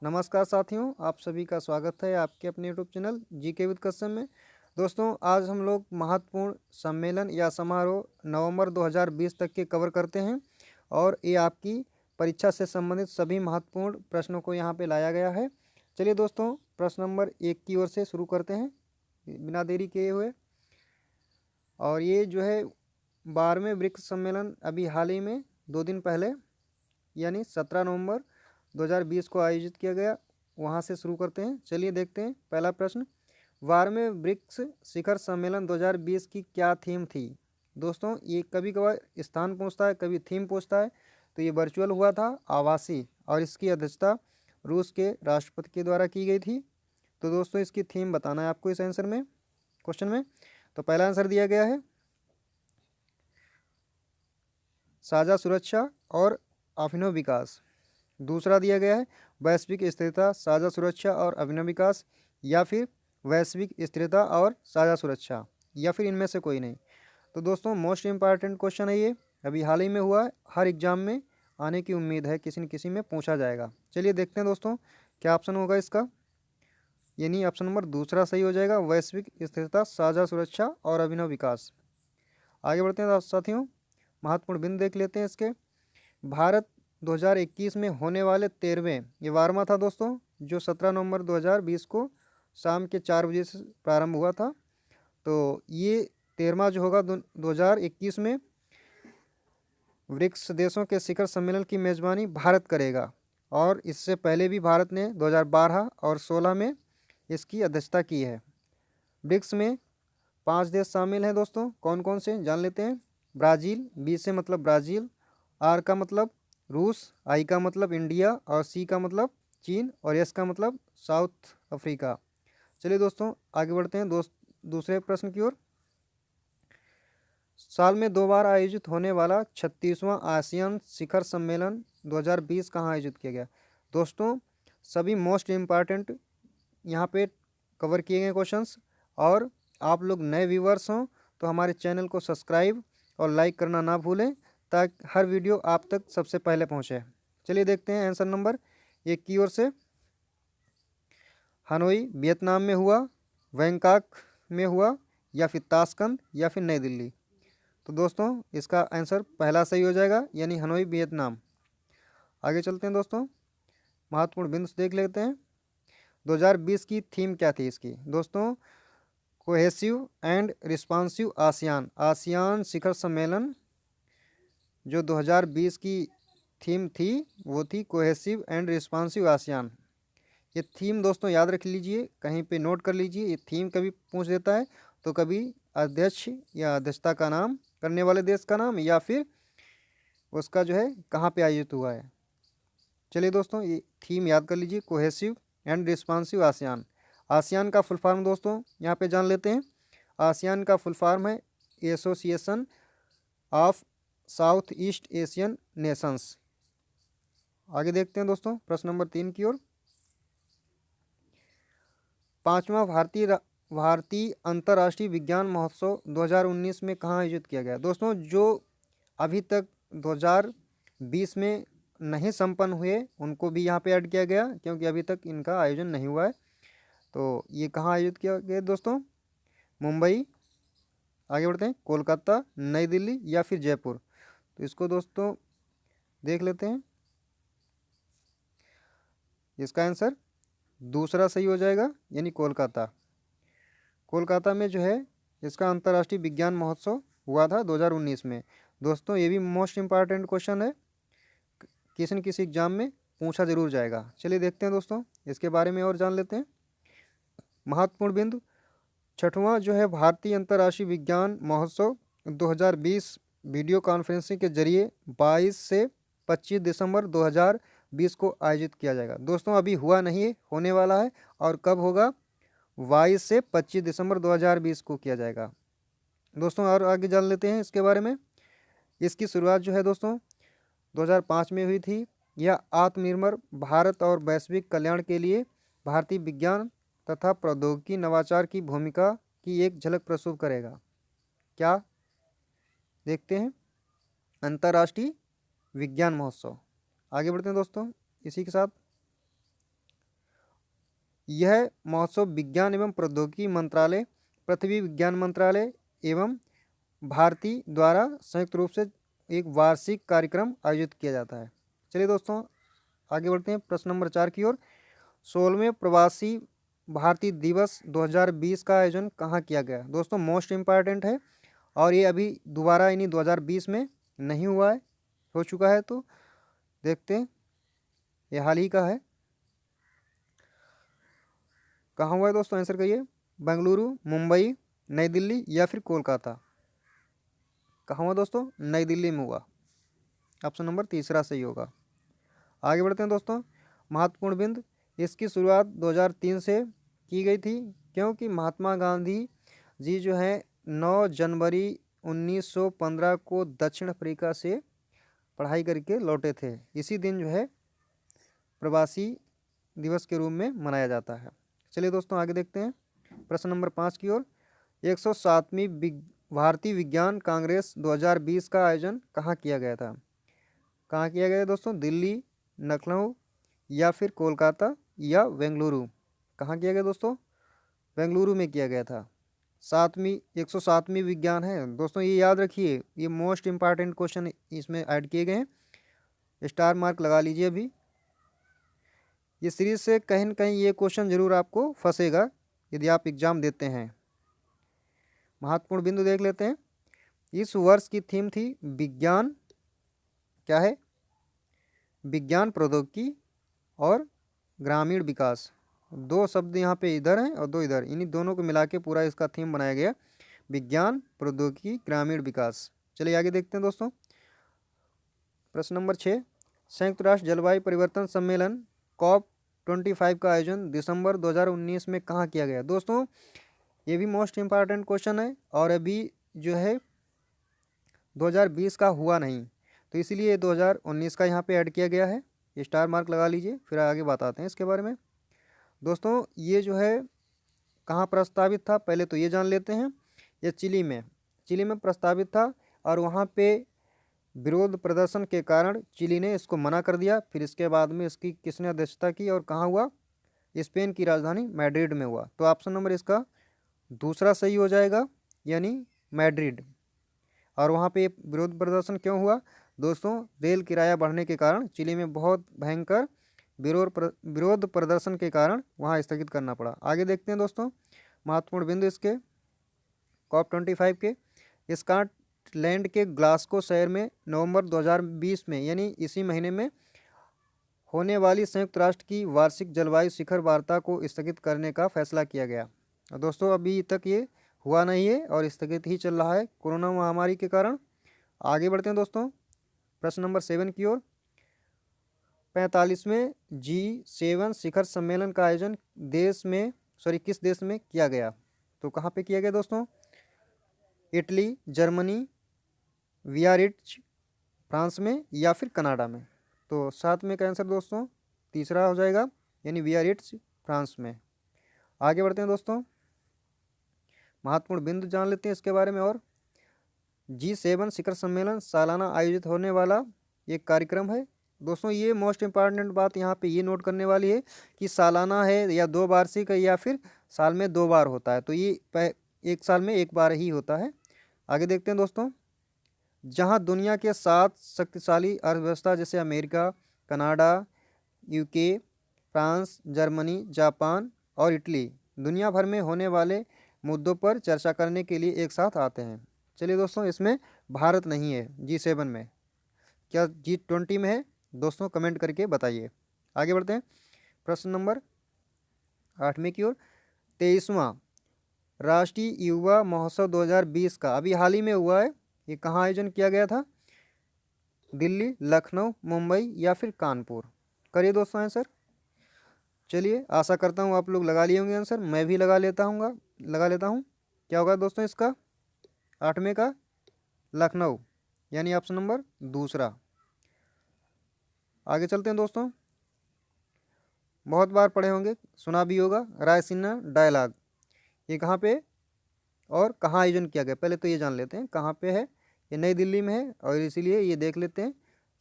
नमस्कार साथियों, आप सभी का स्वागत है आपके अपने YouTube channel GK with custom में। दोस्तों, आज हम लोग महत्वपूर्ण सम्मेलन या समारोह नवंबर 2020 तक के कवर करते हैं और ये आपकी परीक्षा से संबंधित सभी महत्वपूर्ण प्रश्नों को यहाँ पे लाया गया है। चलिए दोस्तों, प्रश्न नंबर 1 की ओर से शुरू करते हैं बिना देरी किए हुए। और ये जो है 12वें ब्रिक्स सम्मेलन अभी हाल ही में 2 दिन पहले यानी 17 नवंबर 2020 को आयोजित किया गया। वहाँ से शुरू करते हैं। चलिए देखते हैं पहला प्रश्न। 12वें ब्रिक्स शिखर सम्मेलन 2020 की क्या थीम थी? दोस्तों, ये कभी कभार स्थान पूछता है, कभी थीम पूछता है। तो ये वर्चुअल हुआ था, आवासीय, और इसकी अध्यक्षता रूस के राष्ट्रपति के द्वारा की गई थी। तो दोस्तों, इसकी थीम बताना है आपको इस आंसर में, क्वेश्चन में। तो पहला आंसर दिया गया है साझा सुरक्षा और अभिनव विकास। दूसरा दिया गया है वैश्विक स्थिरता, साझा सुरक्षा और अभिनव विकास, या फिर वैश्विक स्थिरता और साझा सुरक्षा, या फिर इनमें से कोई नहीं। तो दोस्तों, मोस्ट इम्पॉर्टेंट क्वेश्चन है ये, अभी हाल ही में हुआ है, हर एग्जाम में आने की उम्मीद है, किसी न किसी में पूछा जाएगा। चलिए देखते हैं दोस्तों क्या ऑप्शन होगा इसका। यानी ऑप्शन नंबर दूसरा सही हो जाएगा, वैश्विक स्थिरता, साझा सुरक्षा और अभिनव विकास। आगे बढ़ते हैं साथियों, महत्वपूर्ण बिंदु देख लेते हैं इसके। भारत 2021 में होने वाले 13वें, ये 12वां था दोस्तों, जो 17 नवंबर 2020 को शाम के 4 बजे से प्रारंभ हुआ था। तो ये 13वां जो होगा 2021 में ब्रिक्स देशों के शिखर सम्मेलन की मेज़बानी भारत करेगा। और इससे पहले भी भारत ने 2012 और 16 में इसकी अध्यक्षता की है। ब्रिक्स में 5 देश शामिल हैं दोस्तों, कौन कौन से जान लेते हैं। ब्राज़ील, बी से मतलब ब्राज़ील, आर का मतलब रूस, आई का मतलब इंडिया, और सी का मतलब चीन, और एस का मतलब साउथ अफ्रीका। चलिए दोस्तों आगे बढ़ते हैं दूसरे प्रश्न की ओर। साल में 2 बार आयोजित होने वाला 36वां आसियान शिखर सम्मेलन 2020 कहाँ आयोजित किया गया? दोस्तों, सभी मोस्ट इम्पॉर्टेंट यहाँ पे कवर किए गए क्वेश्चंस। और आप लोग नए व्यूवर्स हों तो हमारे चैनल को सब्सक्राइब और लाइक करना ना भूलें, ताकि हर वीडियो आप तक सबसे पहले पहुँचे। चलिए देखते हैं आंसर नंबर 1 की ओर से। हनोई वियतनाम में हुआ, बैंकॉक में हुआ, या फिर ताशकंद, या फिर नई दिल्ली। तो दोस्तों, इसका आंसर पहला सही हो जाएगा, यानी हनोई वियतनाम। आगे चलते हैं दोस्तों, महत्वपूर्ण बिंदु देख लेते हैं। 2020 की थीम क्या थी इसकी? दोस्तों, cohesive and responsive ASEAN, ASEAN शिखर सम्मेलन जो 2020 की थीम थी वो थी कोहेसिव एंड रिस्पॉन्सिव आसियान। ये थीम दोस्तों याद रख लीजिए, कहीं पे नोट कर लीजिए। ये थीम कभी पूछ देता है तो कभी अध्यक्ष या अध्यक्षता का नाम, करने वाले देश का नाम, या फिर उसका जो है कहाँ पे आयोजित हुआ है। चलिए दोस्तों, ये थीम याद कर लीजिए, cohesive and responsive ASEAN. ASEAN का फुल फॉर्म दोस्तों यहाँ पे जान लेते हैं। आसियान का फुल फॉर्म है association of south east Asian Nations. आगे देखते हैं दोस्तों प्रश्न नंबर 3 की ओर। 5वां भारतीय अंतर्राष्ट्रीय विज्ञान महोत्सव 2019 में कहाँ आयोजित किया गया? दोस्तों, जो अभी तक 2020 में नहीं संपन्न हुए उनको भी यहाँ पे ऐड किया गया, क्योंकि अभी तक इनका आयोजन नहीं हुआ है। तो ये कहाँ आयोजित किया गया दोस्तों? मुंबई, आगे बढ़ते हैं, कोलकाता, नई दिल्ली, या फिर जयपुर। तो इसको दोस्तों देख लेते हैं। इसका आंसर दूसरा सही हो जाएगा, यानी कोलकाता। कोलकाता में जो है इसका अंतर्राष्ट्रीय विज्ञान महोत्सव हुआ था 2019 में। दोस्तों, ये भी मोस्ट इम्पॉर्टेंट क्वेश्चन है, किसी न किसी एग्जाम में पूछा जरूर जाएगा। चलिए देखते हैं दोस्तों, इसके बारे में और जान लेते हैं। महत्वपूर्ण बिंदु, 6वां जो है भारतीय अंतर्राष्ट्रीय विज्ञान महोत्सव 2020 वीडियो कॉन्फ्रेंसिंग के जरिए 22 से 25 दिसंबर 2020 को आयोजित किया जाएगा। दोस्तों, अभी हुआ नहीं है, होने वाला है। और कब होगा? 22 से 25 दिसंबर 2020 को किया जाएगा। दोस्तों, और आगे जान लेते हैं इसके बारे में। इसकी शुरुआत जो है दोस्तों 2005 में हुई थी। यह आत्मनिर्भर भारत और वैश्विक कल्याण के लिए भारतीय विज्ञान तथा प्रौद्योगिकी नवाचार की भूमिका की एक झलक प्रस्तुत करेगा। क्या? देखते हैं, अंतर्राष्ट्रीय विज्ञान महोत्सव। आगे बढ़ते हैं दोस्तों इसी के साथ। यह महोत्सव विज्ञान एवं प्रौद्योगिकी मंत्रालय, पृथ्वी विज्ञान मंत्रालय एवं भारती द्वारा संयुक्त रूप से एक वार्षिक कार्यक्रम आयोजित किया जाता है। चलिए दोस्तों आगे बढ़ते हैं प्रश्न नंबर 4 की ओर। 16वें प्रवासी भारतीय दिवस 2020 का आयोजन कहाँ किया गया? दोस्तों मोस्ट इम्पॉर्टेंट है और ये अभी दोबारा यानी 2020 में नहीं हुआ है, हो चुका है। तो देखते हैं, ये हाल ही का है। कहाँ हुआ है दोस्तों? आंसर करिए। बेंगलुरु, मुंबई, नई दिल्ली या फिर कोलकाता? कहाँ हुआ दोस्तों? नई दिल्ली में हुआ। ऑप्शन नंबर तीसरा सही होगा। आगे बढ़ते हैं दोस्तों। महत्वपूर्ण बिंदु, इसकी शुरुआत 2003 से की गई थी, क्योंकि महात्मा गांधी जी जो है 9 जनवरी 1915 को दक्षिण अफ्रीका से पढ़ाई करके लौटे थे। इसी दिन जो है प्रवासी दिवस के रूप में मनाया जाता है। चलिए दोस्तों आगे देखते हैं प्रश्न नंबर 5 की ओर। 107वीं भारतीय विज्ञान कांग्रेस 2020 का आयोजन कहाँ किया गया था? कहाँ किया गया दोस्तों? दिल्ली, लखनऊ या फिर कोलकाता या बेंगलुरु? कहाँ किया गया दोस्तों? बेंगलुरु में किया गया था। 107वीं विज्ञान है दोस्तों, ये याद रखिए, ये मोस्ट इम्पॉर्टेंट क्वेश्चन इसमें ऐड किए गए हैं, स्टार मार्क लगा लीजिए। अभी ये सीरीज से कहीं न कहीं ये क्वेश्चन जरूर आपको फंसेगा यदि आप एग्जाम देते हैं। महत्वपूर्ण बिंदु देख लेते हैं। इस वर्ष की थीम थी विज्ञान, क्या है? विज्ञान प्रौद्योगिकी और ग्रामीण विकास। 2 शब्द यहाँ पे इधर हैं और 2 इधर, इन्हीं दोनों को मिला के पूरा इसका थीम बनाया गया, विज्ञान प्रौद्योगिकी ग्रामीण विकास। चलिए आगे देखते हैं दोस्तों। प्रश्न नंबर 6, संयुक्त राष्ट्र जलवायु परिवर्तन सम्मेलन COP25 का आयोजन दिसंबर 2019 में कहाँ किया गया? दोस्तों ये भी मोस्ट इम्पॉर्टेंट क्वेश्चन है और अभी जो है 2020 का हुआ नहीं, तो इसीलिए 2019 का यहाँ पे ऐड किया गया है। स्टार मार्क लगा लीजिए, फिर आगे बताते हैं इसके बारे में। दोस्तों ये जो है कहाँ प्रस्तावित था, पहले तो ये जान लेते हैं। ये चिली में प्रस्तावित था और वहाँ पे विरोध प्रदर्शन के कारण चिली ने इसको मना कर दिया। फिर इसके बाद में इसकी किसने अध्यक्षता की और कहाँ हुआ? स्पेन की राजधानी मैड्रिड में हुआ। तो ऑप्शन नंबर इसका दूसरा सही हो जाएगा, यानी मैड्रिड। और वहाँ पे विरोध प्रदर्शन क्यों हुआ? दोस्तों रेल किराया बढ़ने के कारण चिली में बहुत भयंकर विरोध प्रदर्शन के कारण वहाँ स्थगित करना पड़ा। आगे देखते हैं दोस्तों महत्वपूर्ण बिंदु इसके COP25 के। स्कॉटलैंड के ग्लासगो शहर में नवंबर 2020 में यानी इसी महीने में होने वाली संयुक्त राष्ट्र की वार्षिक जलवायु शिखर वार्ता को स्थगित करने का फैसला किया गया। और दोस्तों अभी तक ये हुआ नहीं है और स्थगित ही चल रहा है कोरोना महामारी के कारण। आगे बढ़ते हैं दोस्तों प्रश्न नंबर 7 की ओर। 45वें G7 शिखर सम्मेलन का आयोजन किस देश में किया गया? तो कहाँ पे किया गया दोस्तों? इटली, जर्मनी, बियारिट्ज फ्रांस में या फिर कनाडा में? तो 7 में का आंसर दोस्तों तीसरा हो जाएगा, यानी बियारिट्ज फ्रांस में। आगे बढ़ते हैं दोस्तों महत्वपूर्ण बिंदु जान लेते हैं इसके बारे में। और G7 शिखर सम्मेलन सालाना आयोजित होने वाला एक कार्यक्रम है। दोस्तों ये मोस्ट इम्पॉर्टेंट बात यहाँ पे ये नोट करने वाली है कि सालाना है या 2 वार्षिक है या फिर साल में 2 बार होता है। तो ये एक साल में 1 बार ही होता है। आगे देखते हैं दोस्तों। जहाँ दुनिया के 7 शक्तिशाली अर्थव्यवस्था जैसे America, Canada, UK, France, Germany, Japan और इटली दुनिया भर में होने वाले मुद्दों पर चर्चा करने के लिए एक साथ आते हैं। चलिए दोस्तों इसमें भारत नहीं है G7 में, क्या G20 में है दोस्तों? कमेंट करके बताइए। आगे बढ़ते हैं प्रश्न नंबर 8 की ओर। 23वां राष्ट्रीय युवा महोत्सव 2020 का अभी हाल ही में हुआ है, ये कहाँ आयोजन किया गया था? दिल्ली, लखनऊ, मुंबई या फिर कानपुर? करिए दोस्तों आंसर। चलिए आशा करता हूँ आप लोग लगा लिए होंगे आंसर, मैं भी लगा लेता हूँ। क्या होगा दोस्तों इसका? 8वें का लखनऊ, यानी ऑप्शन नंबर दूसरा। आगे चलते हैं दोस्तों। बहुत बार पढ़े होंगे, सुना भी होगा, रायसीना डायलॉग, ये कहाँ पे और कहाँ आयोजन किया गया? पहले तो ये जान लेते हैं कहाँ पे है। ये नई दिल्ली में है और इसीलिए ये देख लेते हैं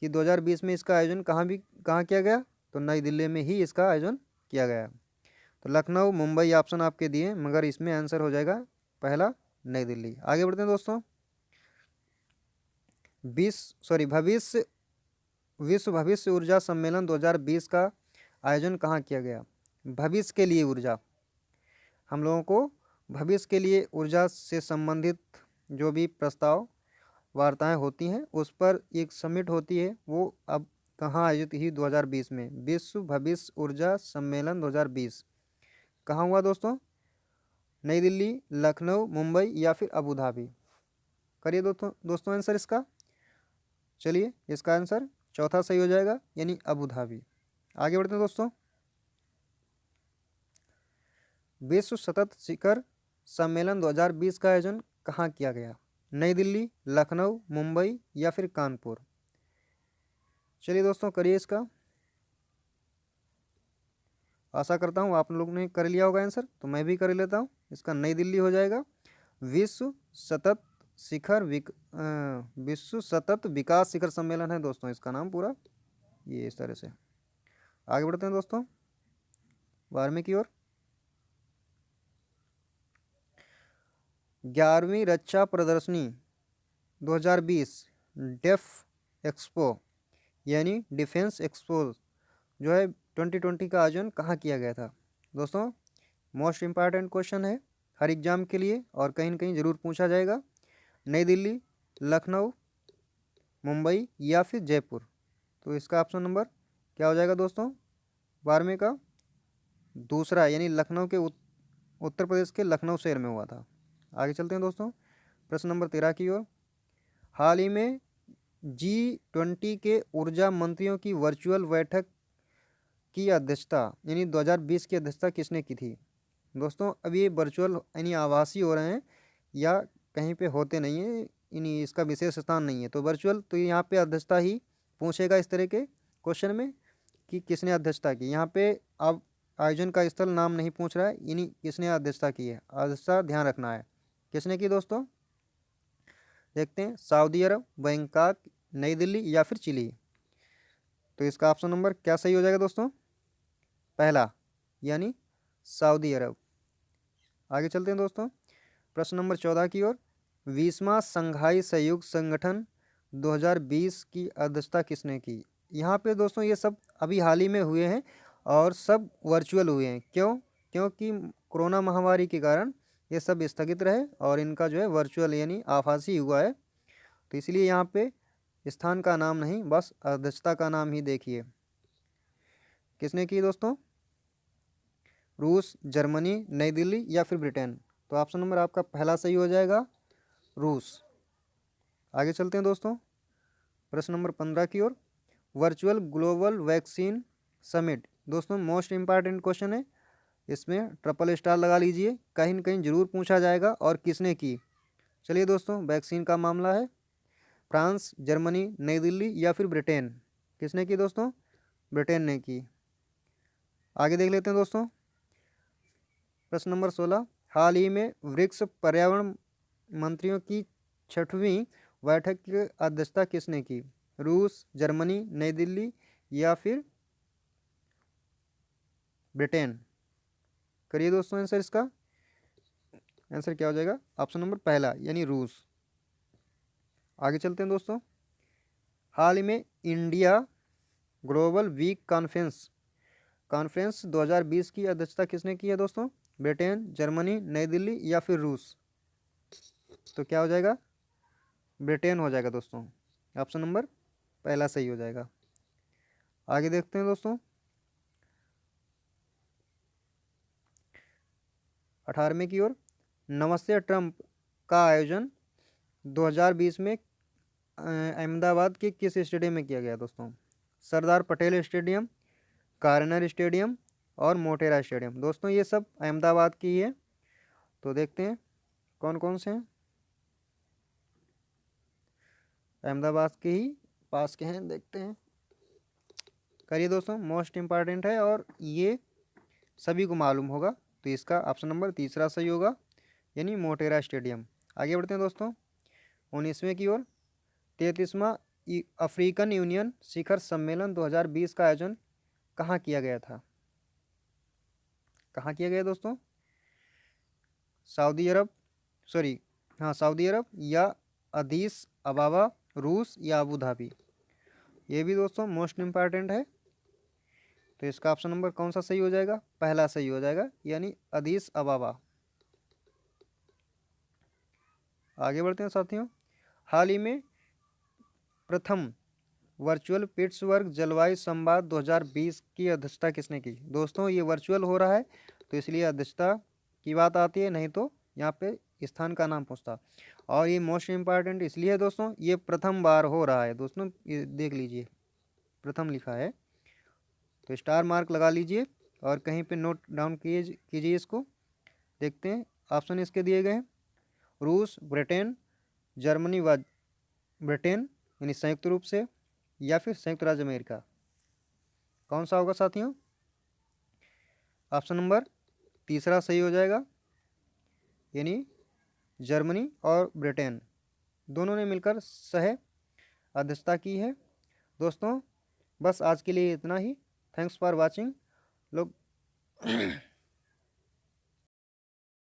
कि 2020 में इसका आयोजन कहाँ किया गया? तो नई दिल्ली में ही इसका आयोजन किया गया। तो लखनऊ मुंबई ऑप्शन आपके दिए, मगर इसमें आंसर हो जाएगा पहला नई दिल्ली। आगे बढ़ते हैं दोस्तों। विश्व भविष्य ऊर्जा सम्मेलन 2020 का आयोजन कहाँ किया गया? भविष्य के लिए ऊर्जा, हम लोगों को भविष्य के लिए ऊर्जा से संबंधित जो भी प्रस्ताव वार्ताएं होती हैं उस पर एक समिट होती है, वो अब कहाँ आयोजित हुई? 2020 में विश्व भविष्य ऊर्जा सम्मेलन 2020 कहाँ हुआ दोस्तों? नई दिल्ली, लखनऊ, मुंबई या फिर अबू धाबी? करिए दोस्तों आंसर इसका। चलिए इसका आंसर चौथा सही हो जाएगा, यानी अबू धाबी। आगे बढ़ते हैं दोस्तों। विश्व सतत शिखर सम्मेलन 2020 का आयोजन कहाँ किया गया? नई दिल्ली, लखनऊ, मुंबई या फिर कानपुर? चलिए दोस्तों करिए इसका। आशा करता हूँ आप लोग ने कर लिया होगा आंसर, तो मैं भी कर लेता हूँ। इसका नई दिल्ली हो जाएगा। विश्व सतत विश्व सतत विकास शिखर सम्मेलन है दोस्तों इसका नाम पूरा, ये इस तरह से। आगे बढ़ते हैं दोस्तों 12वीं की ओर। 11वीं रक्षा प्रदर्शनी 2020 डेफ एक्सपो यानी डिफेंस एक्सपो जो है 2020 का आयोजन कहाँ किया गया था? दोस्तों मोस्ट इम्पॉर्टेंट क्वेश्चन है हर एग्जाम के लिए और कहीं न कहीं ज़रूर पूछा जाएगा। नई दिल्ली, लखनऊ, मुंबई या फिर जयपुर? तो इसका ऑप्शन नंबर क्या हो जाएगा दोस्तों? 12वीं का दूसरा, यानी लखनऊ के उत्तर प्रदेश के लखनऊ शहर में हुआ था। आगे चलते हैं दोस्तों प्रश्न नंबर 13 की ओर। हाल ही में G20 के ऊर्जा मंत्रियों की वर्चुअल बैठक की अध्यक्षता यानी 2020 की अध्यक्षता किसने की थी? दोस्तों अब ये वर्चुअल यानी आभासी हो रहे हैं या कहीं पे होते नहीं हैं, यानी इसका विशेष स्थान नहीं है, तो वर्चुअल, तो यहाँ पे अध्यक्षता ही पूछेगा इस तरह के क्वेश्चन में कि किसने अध्यक्षता की। यहाँ पे अब आयोजन का स्थल नाम नहीं पूछ रहा है, यानी किसने अध्यक्षता की है, अध्यक्षता ध्यान रखना है। किसने की दोस्तों? देखते हैं, सऊदी अरब, बैंकॉक, नई दिल्ली या फिर चिली? तो इसका ऑप्शन नंबर क्या सही हो जाएगा दोस्तों? पहला, यानी सऊदी अरब। आगे चलते हैं दोस्तों प्रश्न नंबर 14 की ओर। 20वां संघाई सहयोग संगठन 2020 की अध्यक्षता किसने की? यहाँ पे दोस्तों ये सब अभी हाल ही में हुए हैं और सब वर्चुअल हुए हैं। क्यों? क्योंकि कोरोना महामारी के कारण ये सब स्थगित रहे और इनका जो है वर्चुअल यानी आभासी हुआ है, तो इसलिए यहाँ पे स्थान का नाम नहीं, बस अध्यक्षता का नाम ही देखिए। किसने की दोस्तों? रूस, जर्मनी, नई दिल्ली या फिर ब्रिटेन? तो ऑप्शन नंबर आपका पहला सही हो जाएगा, रूस। आगे चलते हैं दोस्तों प्रश्न नंबर 15 की ओर। वर्चुअल ग्लोबल वैक्सीन समिट, दोस्तों मोस्ट इम्पॉर्टेंट क्वेश्चन है, इसमें ट्रिपल स्टार लगा लीजिए, कहीं न कहीं ज़रूर पूछा जाएगा। और किसने की? चलिए दोस्तों वैक्सीन का मामला है, फ्रांस, जर्मनी, नई दिल्ली या फिर ब्रिटेन? किसने की दोस्तों? ब्रिटेन ने की। आगे देख लेते हैं दोस्तों प्रश्न नंबर 16। हाल ही में ब्रिक्स पर्यावरण मंत्रियों की 6वीं बैठक की अध्यक्षता किसने की? रूस, जर्मनी, नई दिल्ली या फिर ब्रिटेन? करिए दोस्तों आंसर इसका। आंसर क्या हो जाएगा? ऑप्शन नंबर पहला, यानी रूस। आगे चलते हैं दोस्तों। हाल ही में इंडिया ग्लोबल वीक कॉन्फ्रेंस 2020 की अध्यक्षता किसने की है दोस्तों? ब्रिटेन, जर्मनी, नई दिल्ली या फिर रूस? तो क्या हो जाएगा? ब्रिटेन हो जाएगा दोस्तों, ऑप्शन नंबर पहला सही हो जाएगा। आगे देखते हैं दोस्तों 18वें की ओर। नमस्ते ट्रंप का आयोजन 2020 में अहमदाबाद के किस स्टेडियम में किया गया दोस्तों? Sardar Patel stadium, corner stadium और मोटेरा स्टेडियम? दोस्तों ये सब अहमदाबाद की ही है, तो देखते हैं कौन कौन से हैं। अहमदाबाद के ही पास के हैं, देखते हैं। करिए दोस्तों, मोस्ट इम्पॉर्टेंट है और ये सभी को मालूम होगा, तो इसका ऑप्शन नंबर तीसरा सही होगा, यानी मोटेरा स्टेडियम। आगे बढ़ते हैं दोस्तों 19वें की ओर। 33वां अफ्रीकन यूनियन शिखर सम्मेलन 2020 का आयोजन कहाँ किया गया था? कहाँ किया गया दोस्तों? सऊदी अरब, सॉरी, हाँ सऊदी अरब या अदीस अबाबा, रूस या अबू धाबी। ये भी दोस्तों मोस्ट इम्पॉर्टेंट है। तो इसका ऑप्शन नंबर कौन सा सही हो जाएगा? पहला सही हो जाएगा, यानी अदीस अबाबा। आगे बढ़ते हैं साथियों। हाल ही में प्रथम वर्चुअल पिट्सबर्ग जलवायु संवाद 2020 की अध्यक्षता किसने की? दोस्तों ये वर्चुअल हो रहा है तो इसलिए अध्यक्षता की बात आती है, नहीं तो यहाँ पे स्थान का नाम पूछता। और ये मोस्ट इम्पॉर्टेंट इसलिए है दोस्तों, ये प्रथम बार हो रहा है दोस्तों, ये देख लीजिए प्रथम लिखा है, तो स्टार मार्क लगा लीजिए और कहीं पे नोट डाउन कीजिए इसको। देखते हैं ऑप्शन इसके दिए गए हैं, रूस, ब्रिटेन, जर्मनी व ब्रिटेन यानी संयुक्त रूप से, या फिर संयुक्त राज्य अमेरिका। कौन सा होगा साथियों? ऑप्शन नंबर तीसरा सही हो जाएगा, यानी जर्मनी और ब्रिटेन दोनों ने मिलकर सह अध्यक्षता की है। दोस्तों बस आज के लिए इतना ही। थैंक्स फॉर वाचिंग लोग